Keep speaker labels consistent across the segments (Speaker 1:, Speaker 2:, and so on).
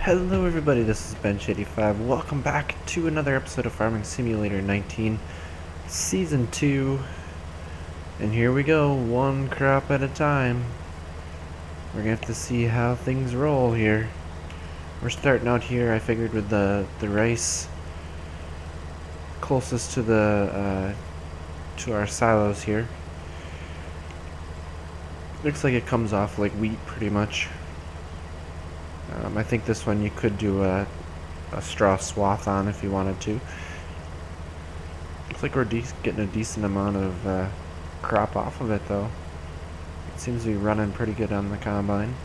Speaker 1: Hello everybody, this is Bench85. Welcome back to another episode of Farming Simulator 19, Season 2. And here we go, one crop at a time. We're gonna have to see how things roll here. We're starting out here, I figured, with the rice closest to the to our silos here. Looks like it comes off like wheat pretty much. I think this one you could do a straw swath on if you wanted to. Looks like we're getting a decent amount of crop off of it though. It seems to be running pretty good on the combine.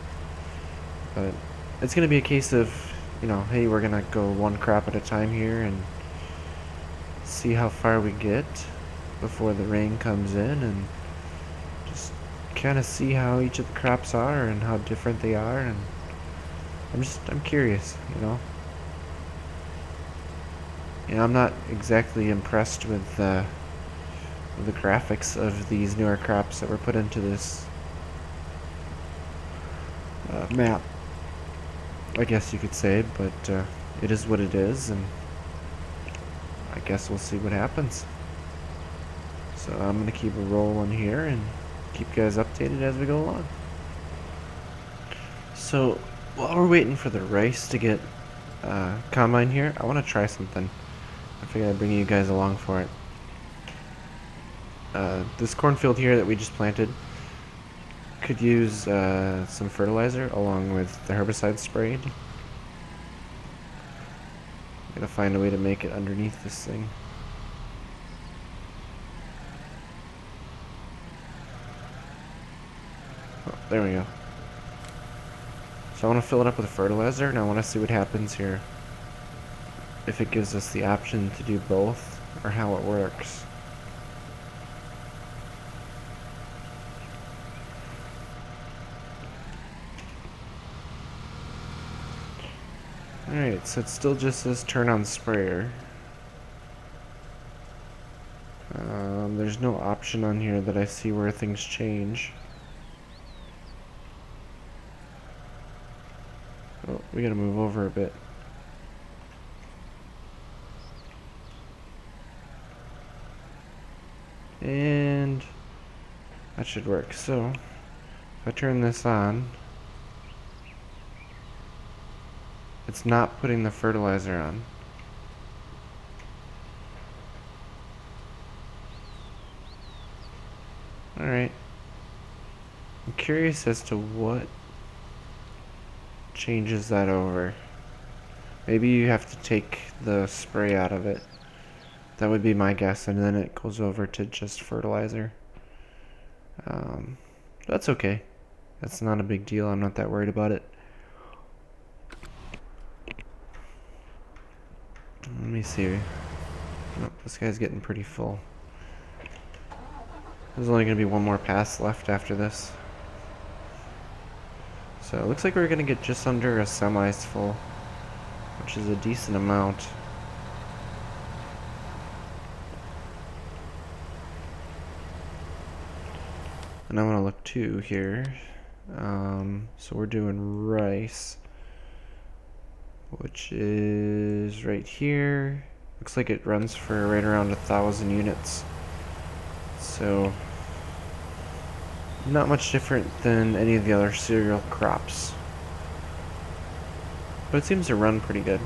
Speaker 1: But it's going to be a case of, you know, hey, we're going to go one crop at a time here and see how far we get before the rain comes in, and just kind of see how each of the crops are and how different they are. And I'm curious, you know. I'm not exactly impressed with the graphics of these newer crops that were put into this map, I guess you could say, but it is what it is, and I guess we'll see what happens. So I'm going to keep it rolling here and keep you guys updated as we go along. So while we're waiting for the rice to get combine here, I want to try something. I figured I'd bring you guys along for it. This cornfield here that we just planted could use some fertilizer along with the herbicide sprayed. Gotta find a way to make it underneath this thing. Oh, there we go. So I want to fill it up with fertilizer, and I want to see what happens here. If it gives us the option to do both, or how it works. Alright, so it still just says turn on sprayer. There's no option on here that I see where things change. Oh, we gotta move over a bit. And that should work. So if I turn this on, it's not putting the fertilizer on. Alright. I'm curious as to what changes that over. Maybe you have to take the spray out of it. That would be my guess, and then it goes over to just fertilizer. That's okay. That's not a big deal. I'm not that worried about it. Let me see. Oh, this guy's getting pretty full. There's only going to be one more pass left after this. So it looks like we're going to get just under a semi's full, which is a decent amount. And I want to look too here. So we're doing rice, which is right here. Looks like it runs for right around 1,000 units. So not much different than any of the other cereal crops. But it seems to run pretty good.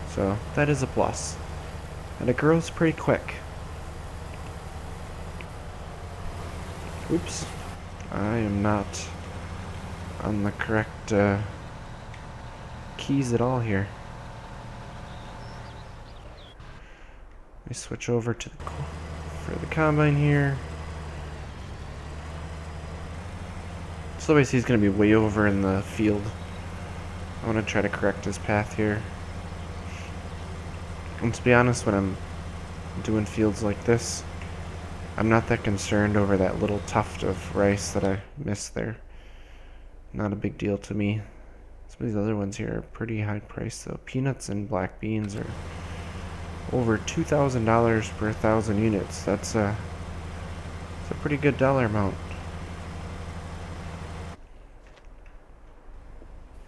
Speaker 1: So that is a plus. And it grows pretty quick. Oops. I am not on the correct keys at all here. Let me switch over to for the combine here. So obviously he's going to be way over in the field. I want to try to correct his path here. And to be honest, when I'm doing fields like this, I'm not that concerned over that little tuft of rice that I missed there. Not a big deal to me. Some of these other ones here are pretty high priced though. Peanuts and black beans are over $2,000 per 1,000 units. That's a pretty good dollar amount.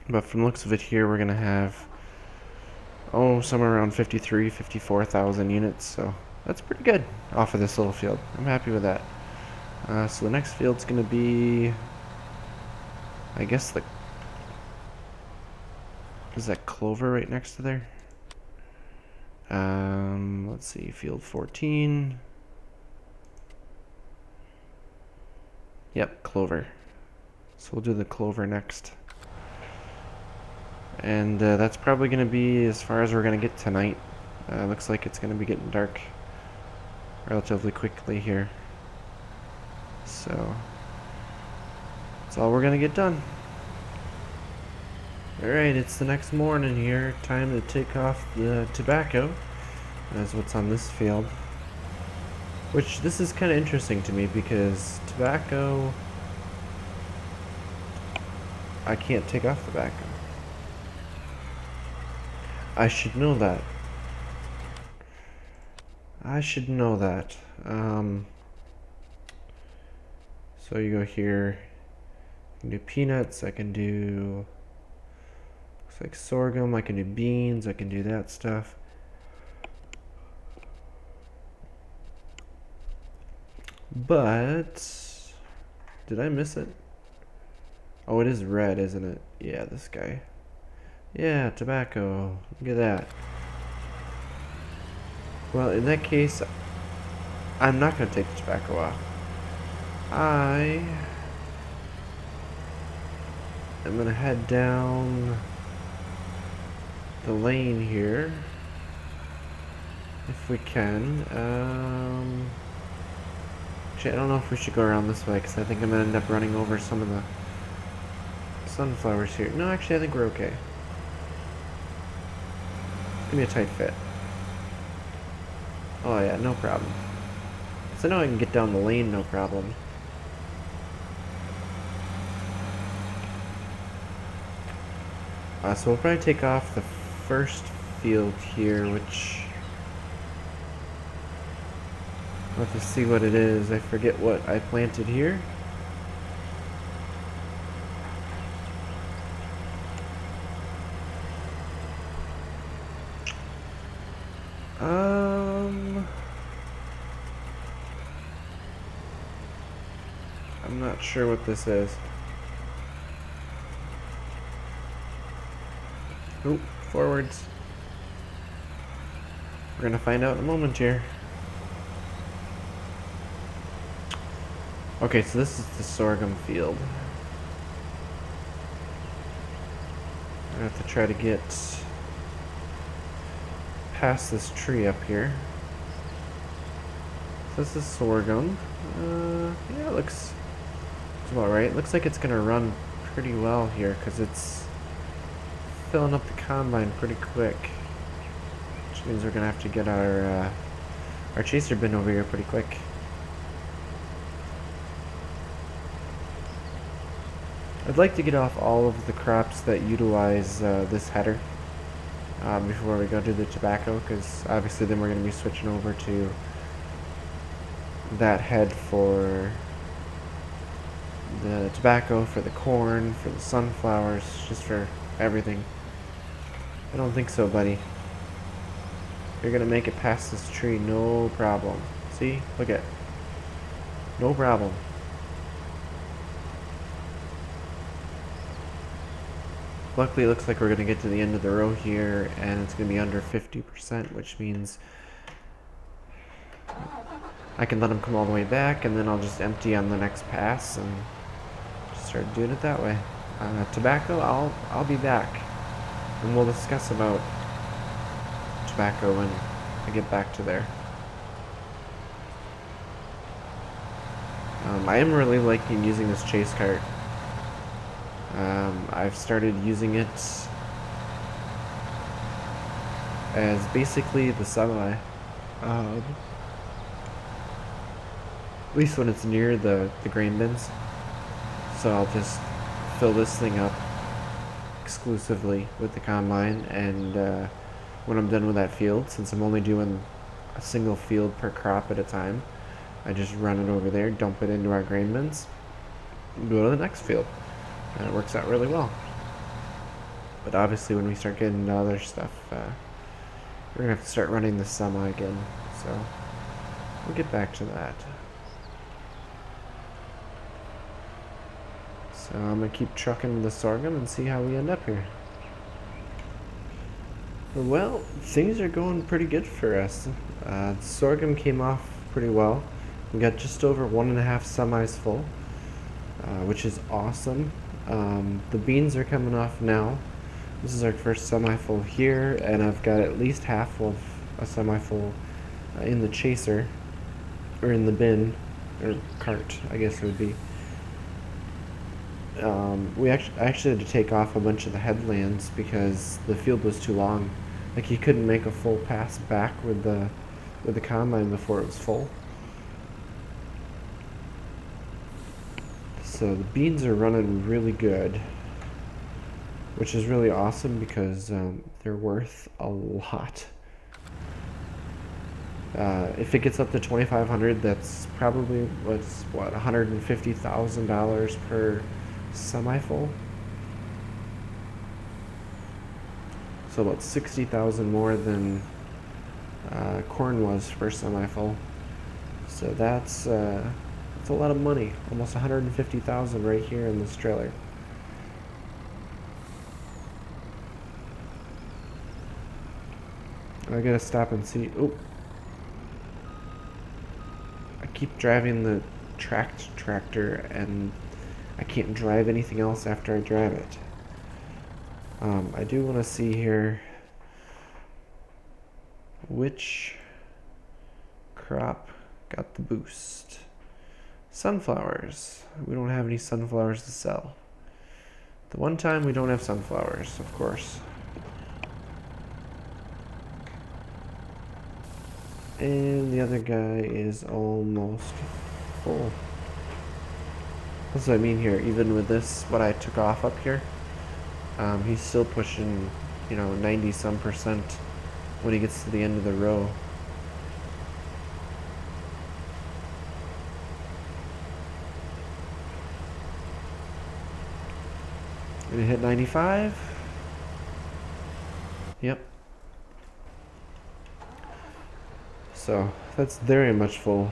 Speaker 1: But from the looks of it here, we're going to have, somewhere around 54,000 units. So that's pretty good off of this little field. I'm happy with that. So the next field's going to be, I guess, is that clover right next to there? Let's see, field 14. Yep, clover. So we'll do the clover next. And that's probably going to be as far as we're going to get tonight. Looks like it's going to be getting dark relatively quickly here. So that's all we're going to get done. Alright, it's the next morning here. Time to take off the tobacco. That's what's on this field. Which, this is kind of interesting to me because tobacco, I can't take off tobacco. I should know that. I should know that. So you go here. I can do peanuts. I can do, looks like sorghum. I can do beans. I can do that stuff. But did I miss it? Oh, it is red, isn't it? Yeah, this guy. Yeah, tobacco. Look at that. Well, in that case, I'm not going to take the tobacco off. I am going to head down the lane here, if we can. Actually, I don't know if we should go around this way, because I think I'm going to end up running over some of the sunflowers here. No, actually, I think we're okay. Give me a tight fit. Oh yeah, no problem. So now I can get down the lane, no problem. So we'll probably take off the first field here, which, I'll have to see what it is. I forget what I planted here. I'm not sure what this is. Oop, forwards. We're gonna find out in a moment here. Okay, so this is the sorghum field. I have to try to get past this tree up here. So this is sorghum. Yeah, it looks about right. Looks like it's gonna run pretty well here because it's filling up the combine pretty quick, which means we're gonna have to get our chaser bin over here pretty quick. I'd like to get off all of the crops that utilize this header before we go to the tobacco, because obviously then we're going to be switching over to that head for the tobacco, for the corn, for the sunflowers, just for everything. I don't think so, buddy. You're going to make it past this tree, no problem. See? Look at it. No problem. Luckily, it looks like we're going to get to the end of the row here, and it's going to be under 50%, which means I can let him come all the way back, and then I'll just empty on the next pass, and just start doing it that way. Tobacco, I'll be back, and we'll discuss about tobacco when I get back to there. I am really liking using this chase cart. I've started using it as basically the semi, at least when it's near the grain bins. So I'll just fill this thing up exclusively with the combine, and when I'm done with that field, since I'm only doing a single field per crop at a time, I just run it over there, dump it into our grain bins, and go to the next field. And it works out really well. But obviously when we start getting into other stuff, we're gonna have to start running the semi again. So we'll get back to that. So I'm gonna keep trucking the sorghum and see how we end up here. Well, things are going pretty good for us. Sorghum came off pretty well. We got just over 1.5 semis full, which is awesome. The beans are coming off now. This is our first semi-full here, and I've got at least half of a semi-full in the chaser, or in the bin, or cart, I guess it would be. I actually had to take off a bunch of the headlands because the field was too long. Like, you couldn't make a full pass back with the combine before it was full. So the beans are running really good, which is really awesome because they're worth a lot. If it gets up to 2,500, that's probably what $150,000 per semi-full. So about 60,000 more than corn was for semi-full. So that's a lot of money. Almost 150,000 right here in this trailer. I gotta stop and see. Oh, I keep driving the tracked tractor and I can't drive anything else after I drive it. I do want to see here which crop got the boost. Sunflowers. We don't have any sunflowers to sell. The one time we don't have sunflowers, of course. And the other guy is almost full. That's what I mean here. Even with this, what I took off up here, he's still pushing, 90-some% when he gets to the end of the row. Did it hit 95? Yep. So that's very much full.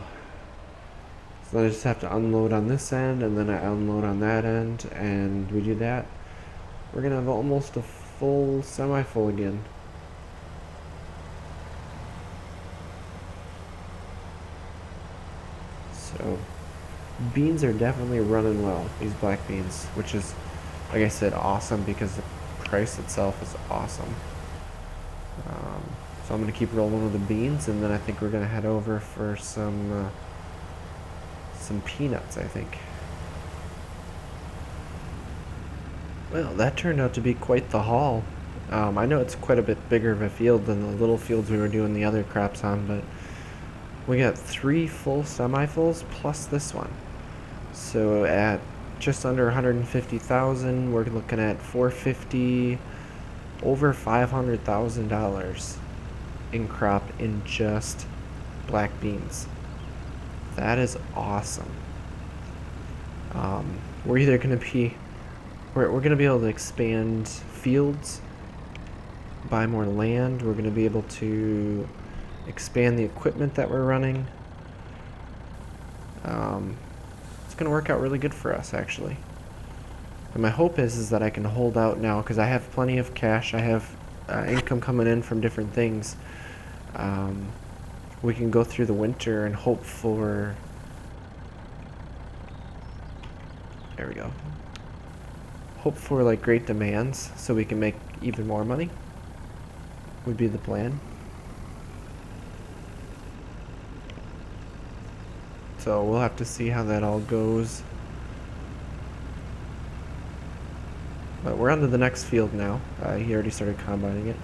Speaker 1: So then I just have to unload on this end, and then I unload on that end, and we do that. We're gonna have almost a full semi-full again. So beans are definitely running well, these black beans, which is, like I said, awesome because the price itself is awesome. So I'm gonna keep rolling with the beans, and then I think we're gonna head over for some peanuts, I think. Well, that turned out to be quite the haul. I know it's quite a bit bigger of a field than the little fields we were doing the other crops on, but we got 3 full semi-fulls plus this one. So at just under 150,000, we're looking at 450, over $500,000 in crop in just black beans. That is awesome. We're either going to be we're going to be able to expand fields, buy more land. We're going to be able to expand the equipment that we're running. It's going to work out really good for us, actually. And my hope is that I can hold out now because I have plenty of cash. I have income coming in from different things. We can go through the winter and hope for... There we go. Hope for like great demands so we can make even more money. Would be the plan. So we'll have to see how that all goes. But we're on to the next field now. He already started combining it.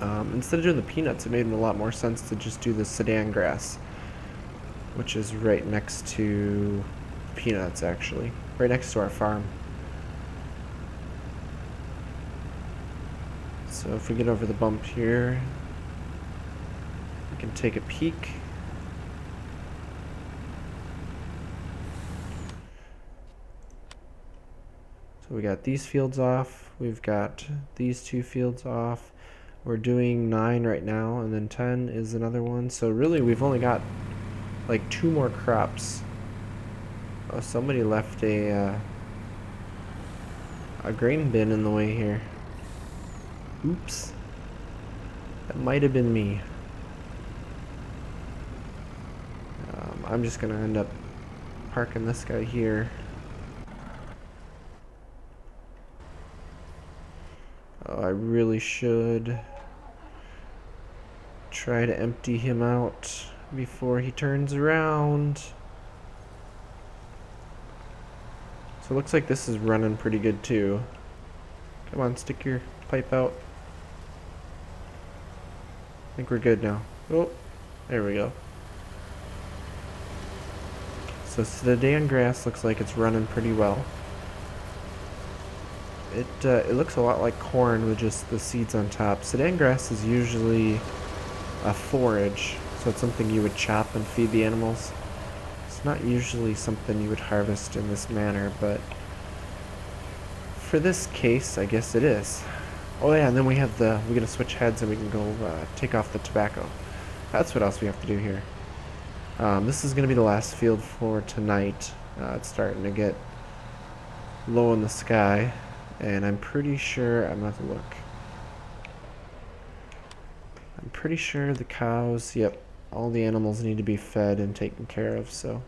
Speaker 1: Instead of doing the peanuts, it made a lot more sense to just do the Sudan grass, which is right next to peanuts, actually. Right next to our farm. So if we get over the bump here, we can take a peek. So we got these fields off. We've got these 2 fields off. We're doing 9 right now, and then 10 is another one. So really, we've only got like 2 more crops. Oh, somebody left a grain bin in the way here. Oops. That might have been me. I'm just gonna end up parking this guy here. Oh, I really should try to empty him out before he turns around. So it looks like this is running pretty good too. Come on, stick your pipe out. I think we're good now. Oh, there we go. So Sudan grass looks like it's running pretty well. It looks a lot like corn with just the seeds on top. Sudan grass is usually a forage, so it's something you would chop and feed the animals. It's not usually something you would harvest in this manner, but for this case, I guess it is. Oh yeah, and then we gotta switch heads and we can go take off the tobacco. That's what else we have to do here. This is gonna be the last field for tonight. It's starting to get low in the sky, and I'm pretty sure, I'm gonna have to look. I'm pretty sure the cows, yep, all the animals need to be fed and taken care of, so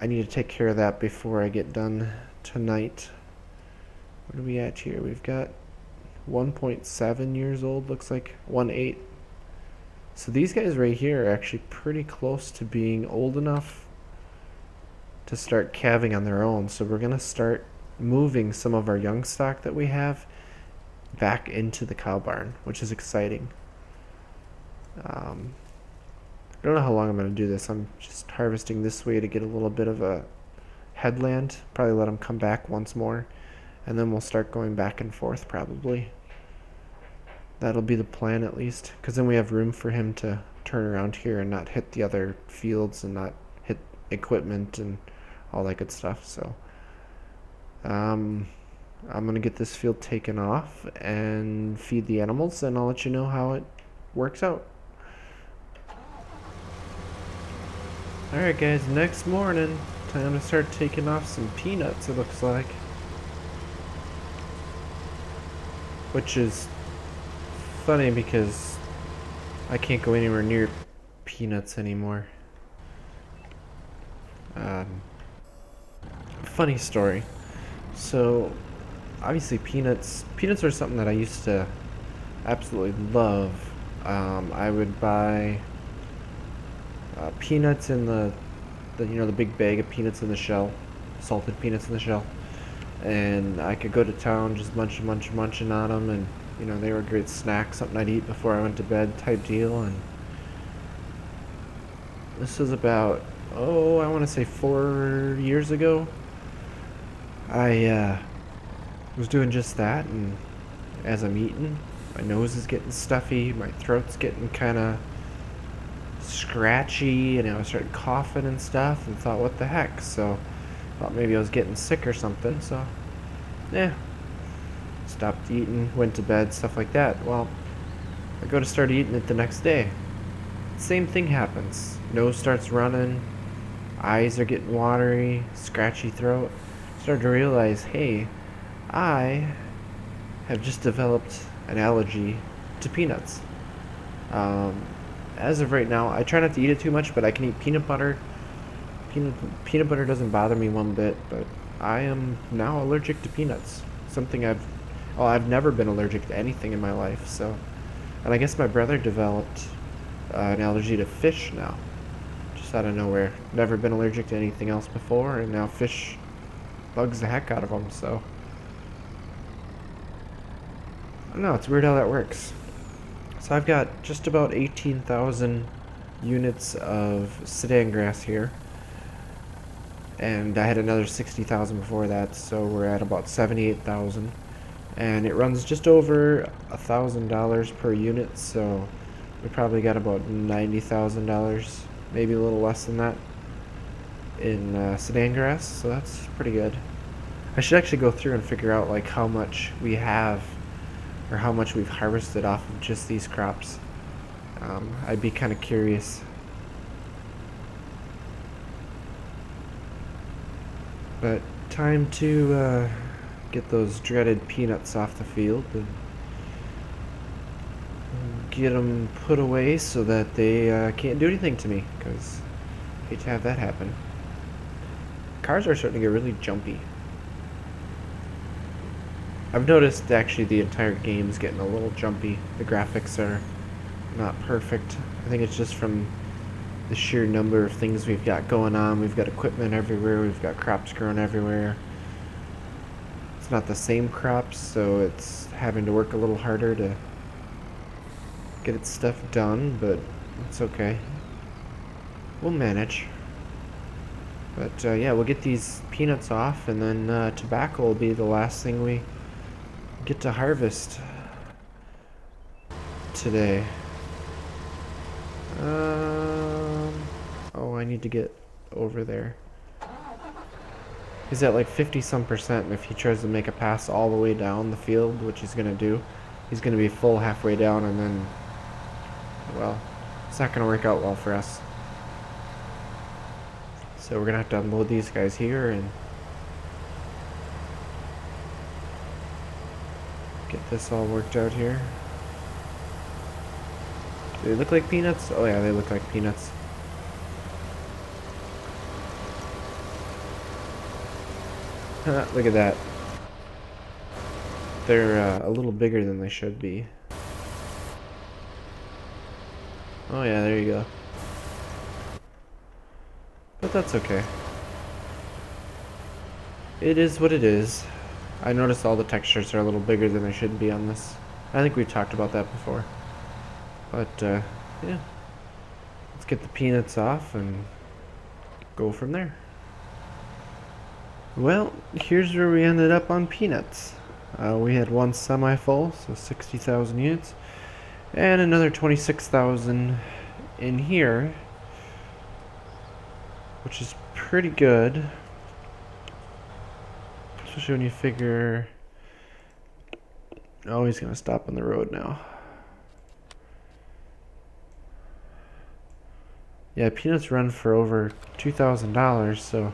Speaker 1: I need to take care of that before I get done tonight. What are we at here? We've got 1.7 years old, looks like 1.8. So these guys right here are actually pretty close to being old enough to start calving on their own. So we're gonna start moving some of our young stock that we have back into the cow barn, which is exciting. I don't know how long I'm going to do this. I'm just harvesting this way to get a little bit of a headland. Probably let him come back once more, and then we'll start going back and forth probably. That'll be the plan at least, because then we have room for him to turn around here and not hit the other fields and not hit equipment and all that good stuff. So I'm going to get this field taken off and feed the animals, and I'll let you know how it works out. Alright guys, next morning, time to start taking off some peanuts, it looks like. Which is funny because I can't go anywhere near peanuts anymore. Funny story. So, obviously peanuts are something that I used to absolutely love. I would buy peanuts in the big bag of peanuts in the shell, salted peanuts in the shell, and I could go to town just munching on them, and they were a great snack, something I'd eat before I went to bed type deal. And this was about, I want to say 4 years ago. I was doing just that, and as I'm eating, my nose is getting stuffy, my throat's getting kind of scratchy, and I started coughing and stuff, and thought, what the heck? So thought maybe I was getting sick or something. So stopped eating, went to bed, stuff like that. Well, I go to start eating it the next day, same thing happens. Nose starts running, eyes are getting watery, scratchy throat. Started to realize, hey, I have just developed an allergy to peanuts. As of right now, I try not to eat it too much, but I can eat peanut butter. Peanut butter doesn't bother me one bit, but I am now allergic to peanuts. Something I've never been allergic to anything in my life. So, and I guess my brother developed an allergy to fish now, just out of nowhere. Never been allergic to anything else before, and now fish bugs the heck out of him. So I don't know. It's weird how that works. So I've got just about 18,000 units of Sudan grass here, and I had another 60,000 before that, so we're at about 78,000, and it runs just over $1,000 per unit, so we probably got about $90,000, maybe a little less than that, in Sudan grass, so that's pretty good. I should actually go through and figure out like how much we have or how much we've harvested off of just these crops. I'd be kind of curious. But time to get those dreaded peanuts off the field and get them put away so that they can't do anything to me, because I hate to have that happen. Cars are starting to get really jumpy. I've noticed actually the entire game's getting a little jumpy. The graphics are not perfect. I think it's just from the sheer number of things we've got going on. We've got equipment everywhere, we've got crops growing everywhere. It's not the same crops, so it's having to work a little harder to get its stuff done, but it's okay. We'll manage. But yeah, we'll get these peanuts off, and then tobacco will be the last thing we get to harvest today. Oh, I need to get over there. He's at like 50-some%, and if he tries to make a pass all the way down the field, which he's gonna do, he's gonna be full halfway down, and then, well, it's not gonna work out well for us. So we're gonna have to unload these guys here and get this all worked out here. Do they look like peanuts? Oh yeah, they look like peanuts. Look at that. They're a little bigger than they should be. Oh yeah, there you go. But that's okay. It is what it is. I noticed all the textures are a little bigger than they should be on this. I think we've talked about that before. But yeah. Let's get the peanuts off and go from there. Well, here's where we ended up on peanuts. We had one semi-full, so 60,000 units, and another 26,000 in here, which is pretty good, especially when you figure... Oh, he's gonna stop on the road now. Yeah, peanuts run for over $2,000, so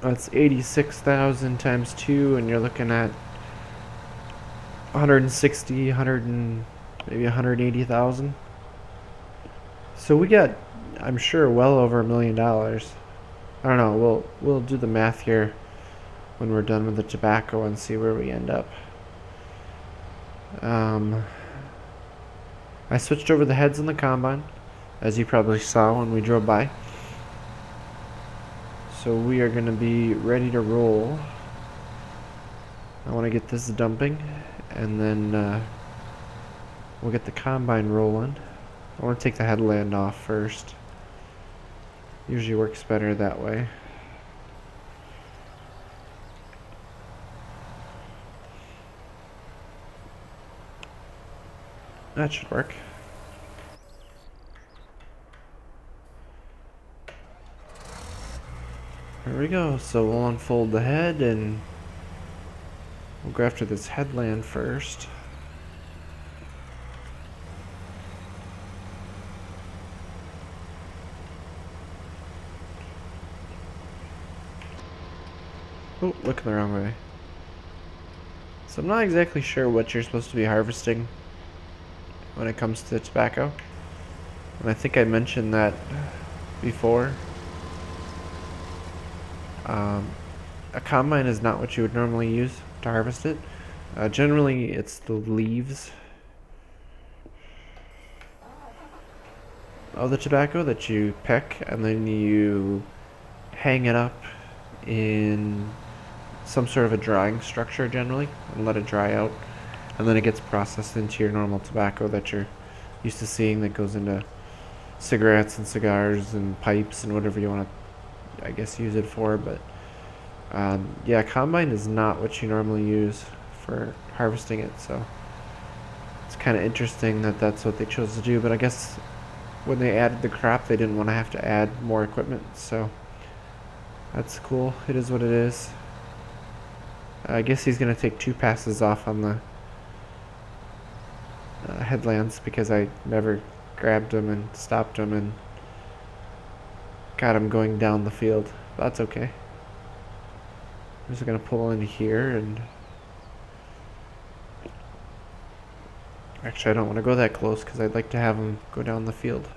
Speaker 1: that's 86,000 times 2, and you're looking at 160, maybe 180,000. So we got, I'm sure, well over $1 million. I don't know. We'll do the math here when we're done with the tobacco and see where we end up. I switched over the heads in the combine, as you probably saw when we drove by. So we are going to be ready to roll. I want to get this dumping, and then we'll get the combine rolling. I want to take the headland off first. Usually works better that way. That should work. There we go. So we'll unfold the head and we'll go after this headland first. Oh, looking the wrong way. So I'm not exactly sure what you're supposed to be harvesting when it comes to tobacco. And I think I mentioned that before. A combine is not what you would normally use to harvest it. Generally, it's the leaves of the tobacco that you pick, and then you hang it up in some sort of a drying structure generally and let it dry out, and then it gets processed into your normal tobacco that you're used to seeing, that goes into cigarettes and cigars and pipes and whatever you want to, I guess, use it for. But yeah, combine is not what you normally use for harvesting it, so it's kind of interesting that that's what they chose to do. But I guess when they added the crop, they didn't want to have to add more equipment, so that's cool. It is what it is. I guess he's gonna take 2 passes off on the headlands because I never grabbed him and stopped him and got him going down the field. That's okay. I'm just gonna pull in here and actually I don't want to go that close because I'd like to have him go down the field.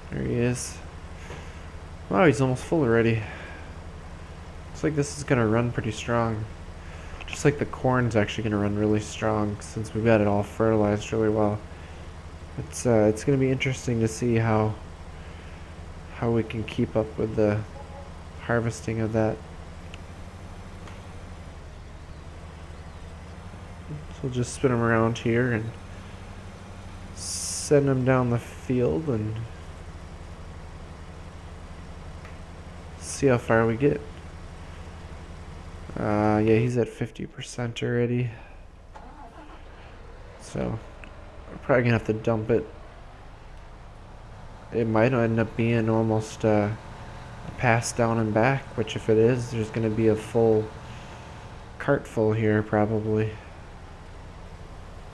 Speaker 1: There he is. Wow, he's almost full already. Looks like this is gonna run pretty strong. Just like the corn's actually gonna run really strong since we've got it all fertilized really well. It's gonna be interesting to see how we can keep up with the harvesting of that. So we'll just spin him around here and send him down the field and see how far we get. Yeah, he's at 50% already. So we're probably gonna have to dump it. It might end up being almost a pass down and back, which if it is, there's gonna be a full cart full here probably.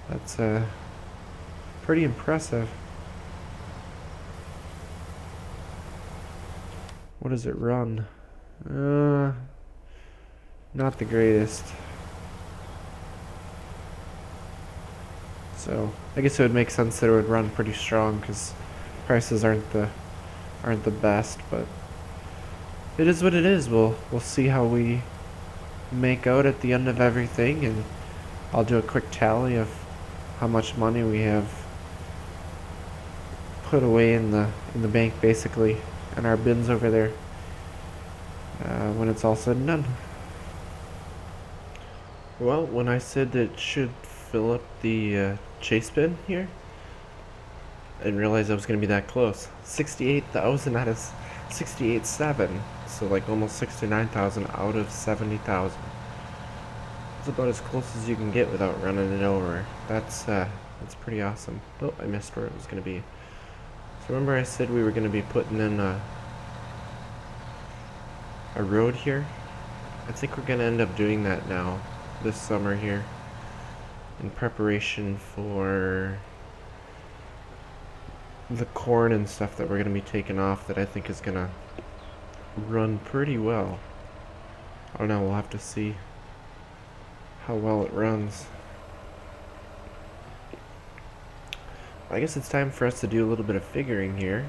Speaker 1: That's pretty impressive. What does it run? Not the greatest. So I guess it would make sense that it would run pretty strong because prices aren't the best, but it is what it is. We'll see how we make out at the end of everything, and I'll do a quick tally of how much money we have put away in the bank basically, in our bins over there, when it's all said and done. Well, when I said it should fill up the chase bin here, I didn't realize I was going to be that close. 68,000 out of 68.7, so like almost 69,000 out of 70,000. It's about as close as you can get without running it over. That's pretty awesome. Oh, I missed where it was going to be. So remember I said we were going to be putting in a road here? I think we're going to end up doing that now this summer here in preparation for the corn and stuff that we're going to be taking off that I think is going to run pretty well. I don't know, we'll have to see how well it runs. I guess it's time for us to do a little bit of figuring here.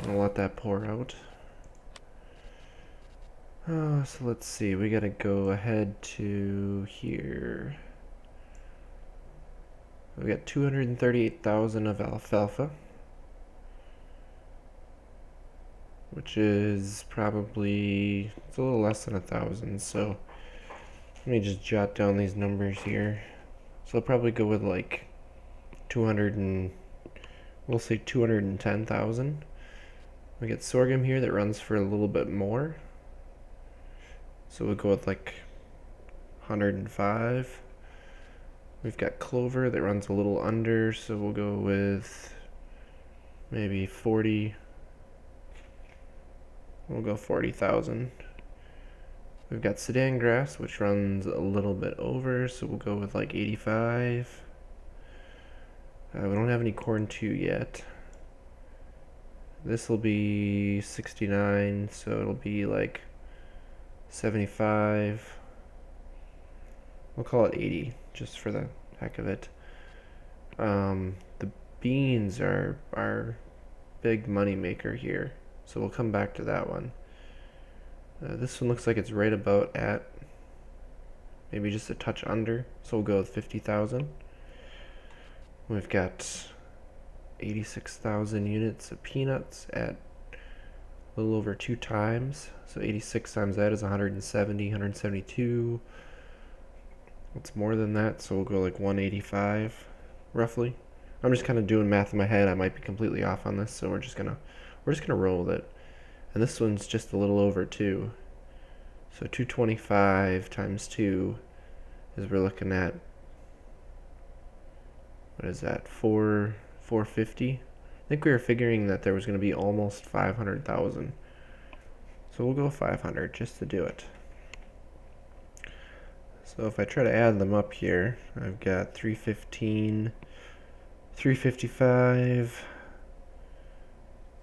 Speaker 1: I'll let that pour out. So let's see, we gotta go ahead to here. We got 238,000 of alfalfa, which is probably, it's a little less than 1,000, so let me just jot down these numbers here. So I'll probably go with like 200 and, we'll say 210,000. We get sorghum here that runs for a little bit more, so we'll go with like 105. We've got clover that runs a little under, so we'll go with maybe 40. We'll go 40,000. We've got Sudan grass, which runs a little bit over, so we'll go with like 85. We don't have any corn 2 yet. This will be 69, so it'll be like 75. We'll call it 80, just for the heck of it. The beans are our big money maker here, so we'll come back to that one. This one looks like it's right about at, maybe just a touch under, so we'll go with 50,000. We've got 86,000 units of peanuts at a little over 2 times, so 86 times that is 170, 172. It's more than that, so we'll go like 185 roughly. I'm just kind of doing math in my head. I might be completely off on this, so we're just gonna roll with it. And this one's just a little over 2. So 225 times 2 is, we're looking at, what is that, 450? I think we were figuring that there was going to be almost 500,000. So we'll go 500 just to do it. So if I try to add them up here, I've got 315, 355,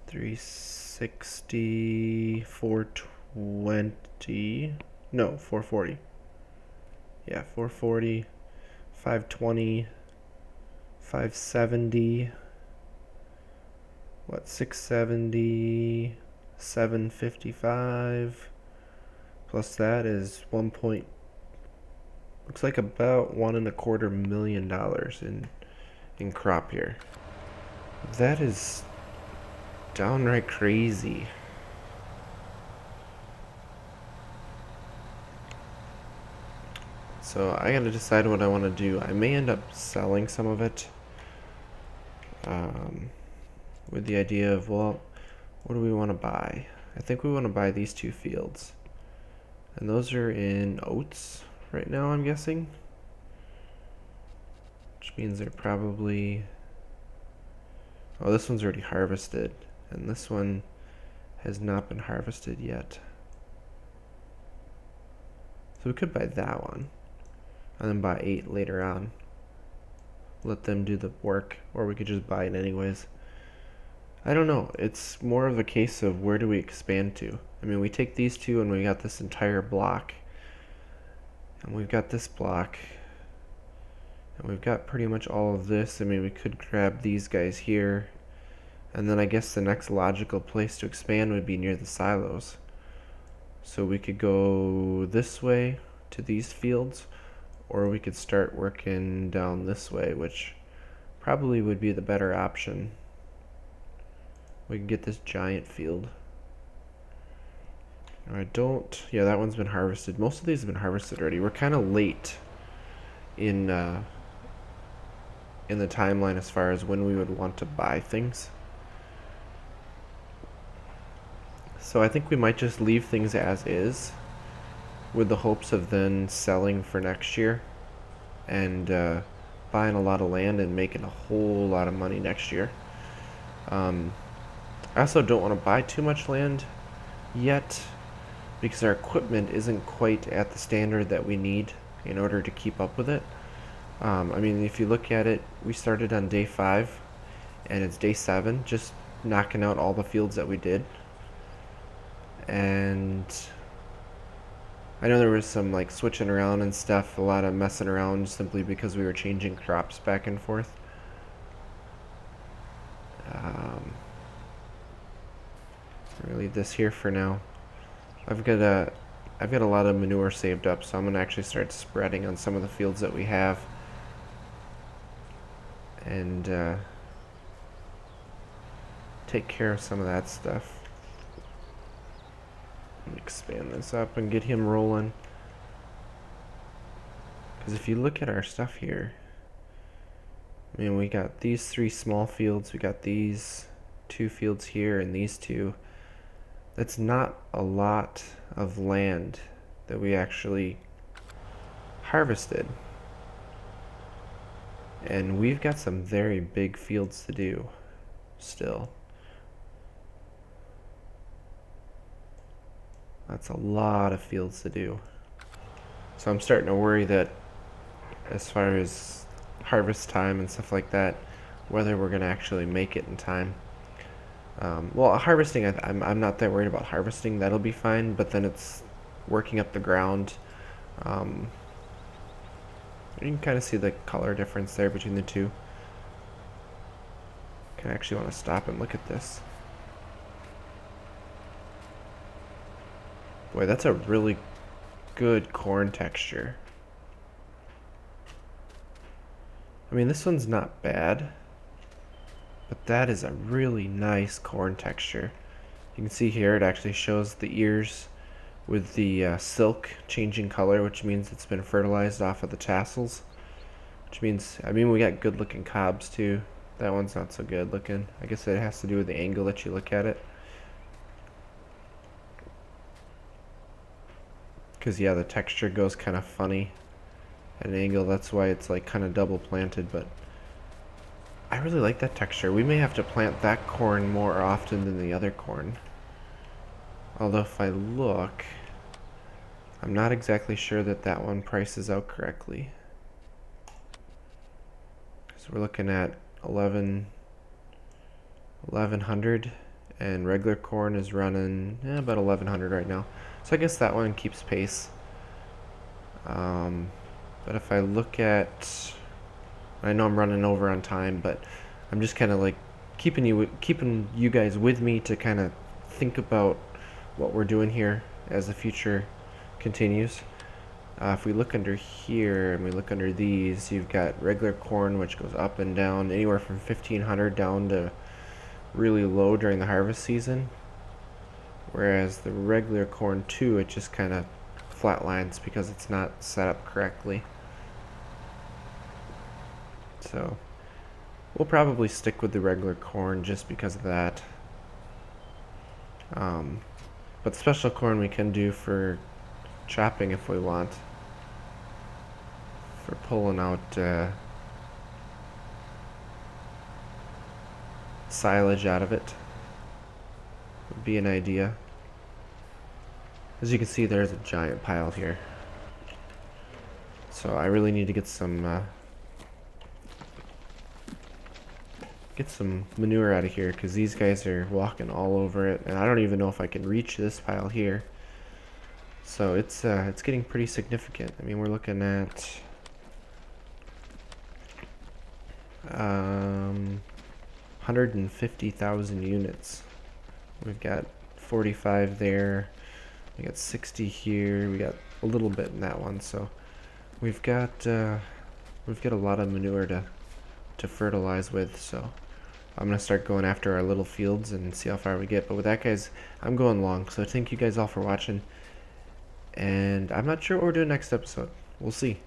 Speaker 1: 360, 420, no, 440. Yeah, 440, 520, 570, what, 670, 755, plus that is looks like about $1.25 million in crop here. That is downright crazy. So I gotta decide what I want to do. I may end up selling some of it, with the idea of, well, what do we want to buy? I think we want to buy these two fields, and those are in oats right now, I'm guessing, which means they're probably, oh, this one's already harvested, and this one has not been harvested yet. So we could buy that one, and then buy 8 later on. Let them do the work, or we could just buy it anyways. I don't know. It's more of a case of where do we expand to. I mean, we take these two and we got this entire block. And we've got this block. And we've got pretty much all of this. I mean, we could grab these guys here. And then I guess the next logical place to expand would be near the silos. So we could go this way to these fields, or we could start working down this way, which probably would be the better option. We can get this giant field. Yeah, that one's been harvested. Most of these have been harvested already. We're kind of late in the timeline as far as when we would want to buy things. So I think we might just leave things as is, with the hopes of then selling for next year and buying a lot of land and making a whole lot of money next year. I also don't want to buy too much land yet, because our equipment isn't quite at the standard that we need in order to keep up with it. I mean, if you look at it, we started on day 5 and it's day 7, just knocking out all the fields that we did. And I know there was some like switching around and stuff, a lot of messing around simply because we were changing crops back and forth. I'm gonna leave this here for now. I've got a lot of manure saved up, so I'm gonna actually start spreading on some of the fields that we have, and take care of some of that stuff. Expand this up and get him rolling. Because if you look at our stuff here, I mean, we got these 3 small fields, we got these 2 fields here, and these 2. That's not a lot of land that we actually harvested. And we've got some very big fields to do still. That's a lot of fields to do. So I'm starting to worry that as far as harvest time and stuff like that, whether we're going to actually make it in time. Well, harvesting, I'm not that worried about harvesting. That'll be fine, but then it's working up the ground. You can kind of see the color difference there between the two. I actually want to stop and look at this. Boy, that's a really good corn texture. I mean, this one's not bad, but that is a really nice corn texture. You can see here it actually shows the ears with the silk changing color, which means it's been fertilized off of the tassels. Which means, I mean, we got good looking cobs too. That one's not so good looking. I guess it has to do with the angle that you look at it. Because, yeah, the texture goes kind of funny at an angle. That's why it's like kind of double planted, but I really like that texture. We may have to plant that corn more often than the other corn. Although if I look, I'm not exactly sure that that one prices out correctly. So we're looking at 1100, and regular corn is running about 1100 right now. So I guess that one keeps pace. But if I look at, I know I'm running over on time, but I'm just kind of like keeping you guys with me to kind of think about what we're doing here as the future continues. If we look under here and we look under these, you've got regular corn, which goes up and down anywhere from 1500 down to really low during the harvest season. Whereas the regular corn too, it just kind of flatlines because it's not set up correctly. So we'll probably stick with the regular corn just because of that. But special corn we can do for chopping if we want. For pulling out silage out of it would be an idea. As you can see, there's a giant pile here. So I really need to get some manure out of here because these guys are walking all over it, and I don't even know if I can reach this pile here. So it's getting pretty significant. I mean, we're looking at 150,000 units. We've got 45 there. We got 60 here. We got a little bit in that one. So we've got a lot of manure to fertilize with. So I'm gonna start going after our little fields and see how far we get. But with that, guys, I'm going long. So thank you guys all for watching. And I'm not sure what we're doing next episode. We'll see.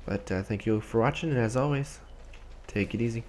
Speaker 1: But thank you for watching, and as always, take it easy.